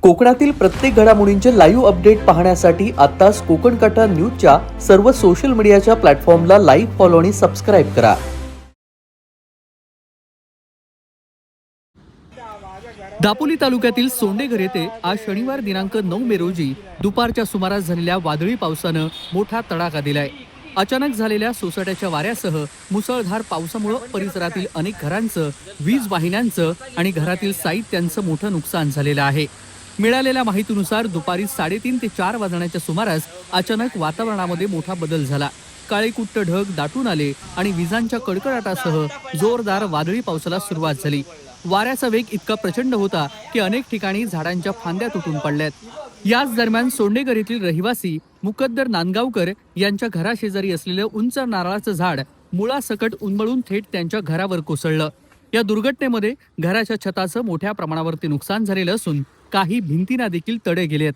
कोकणातील प्रत्येक घडामोडींचे लाईव्ह अपडेट पाहण्यासाठी आताच कोकण कटा न्यूजच्या सर्व सोशल मीडियाच्या प्लॅटफॉर्मला लाईक, फॉलो आणि सबस्क्राईब करा. दापोली तालुक्यातील सोंडेघर येथे आज शनिवार दिनांक 9 मे रोजी दुपारच्या सुमारास झालेल्या वादळी पावसानं मोठा तडाखा दिलाय. अचानक झालेल्या सोसाट्याच्या वाऱ्यासह मुसळधार पावसामुळे परिसरातील अनेक घरांचं, वीज वाहिन्यांचं आणि घरातील साहित्यांचं मोठं नुकसान झालेलं आहे. मिळालेल्या माहितीनुसार दुपारी 3:30 ते 4 वाजण्याच्या सुमारास अचानक वातावरणामध्ये मोठा बदल झाला. काळेकुट्ट ढग दाटून आले आणि विजांच्या कडकडाटासह जोरदार वादळी पावसाला सुरुवात झाली. वाऱ्याचा वेग इतका प्रचंड होता की अनेक ठिकाणी झाडांच्या फांद्या तुटून पडल्यात. याच दरम्यान सोंडेघर येथील रहिवासी मुकद्दर नांदगावकर यांच्या घराशेजारी असलेलं उंच नारळाचं झाड मुळासकट उन्मळून थेट त्यांच्या घरावर कोसळलं. या दुर्घटनेमध्ये घराच्या छताचं मोठ्या प्रमाणावरती नुकसान झालेलं असून काही भिंतींना देखील तडे गेलेत.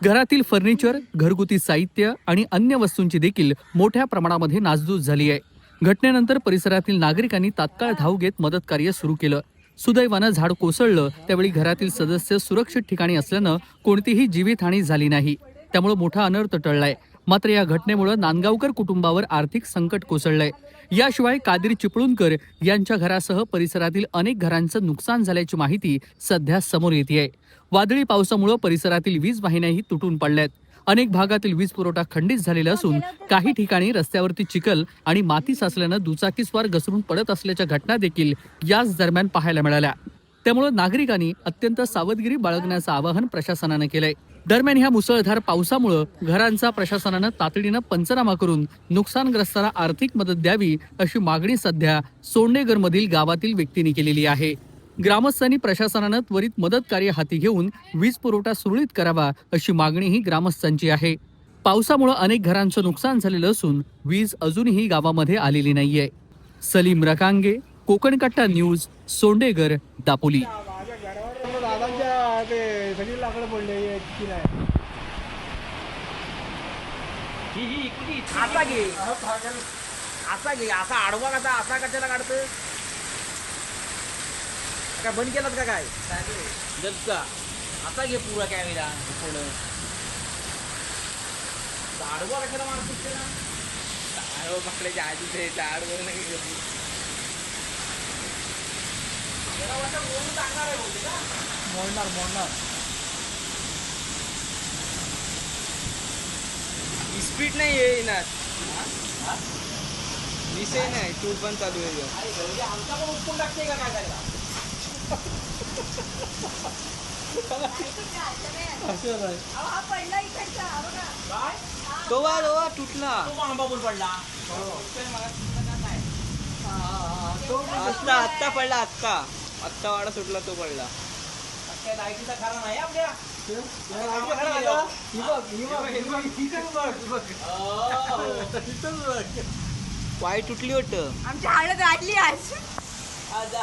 घरातील फर्निचर, घरगुती साहित्य आणि अन्य वस्तूंची देखील मोठ्या प्रमाणामध्ये नासधूस झाली आहे. घटनेनंतर परिसरातील नागरिकांनी तात्काळ धाव घेत मदत कार्य सुरू केलं. सुदैवानं झाड कोसळलं त्यावेळी घरातील सदस्य सुरक्षित ठिकाणी असल्यानं कोणतीही जीवितहानी झाली नाही, त्यामुळे मोठा अनर्थ टळलाय. मात्र या घटनेमुळे नांदगावकर कुटुंबावर आर्थिक संकट कोसळलंय. याशिवाय कादिर चिपळूणकर यांच्या घरासह परिसरातील अनेक घरांचं नुकसान झाल्याची माहिती सध्या समोर येतेय. वादळी पावसामुळे परिसरातील वीज वाहिन्याही तुटून पडल्यात. अनेक भागातील वीज पुरवठा खंडित झालेला असून काही ठिकाणी रस्त्यावरती चिखल आणि माती साचल्यानं दुचाकीस्वार घसरून पडत असल्याच्या घटना देखील याच दरम्यान पाहायला मिळाल्या. त्यामुळे नागरिकांनी अत्यंत सावधगिरी बाळगण्याचं आवाहन प्रशासनानं केलंय. दरम्यान ह्या मुसळधार पावसामुळे घरांचा प्रशासनानं तातडीनं पंचनामा करून नुकसानग्रस्तांना आर्थिक मदत द्यावी अशी मागणी सध्या सोंडेघरमधील गावातील व्यक्तींनी केलेली आहे. ग्रामस्थांनी प्रशासनानं त्वरित मदत कार्य हाती घेऊन वीज पुरवठा सुरळीत करावा अशी मागणीही ग्रामस्थांची आहे. पावसामुळे अनेक घरांचं नुकसान झालेलं असून वीज अजूनही गावामध्ये आलेली नाहीये. सलीम रकांगे, कोकण कट्टा न्यूज, सोंडेघर, दापोली. असा आडवा कसा असा कशाला काढतं काय बंद केलात का काय जगचा आता घे पुरा कॅमेरा थोडं आडवा कशाला मारतोस ना आडवा पकडायच्या आधी ते आडवं नाही मोडणार स्पीड नाही येणार विषय नाही तू पण चालू आहे आमचा पण उपकून टाकते का काय करायला तो तुटला आत्ता पडला आत्ता वाडा सुटला तो पडला लाईटीचा खरा नाही आपल्या पाय तुटली वाटत आमची हळद आडली आज. आज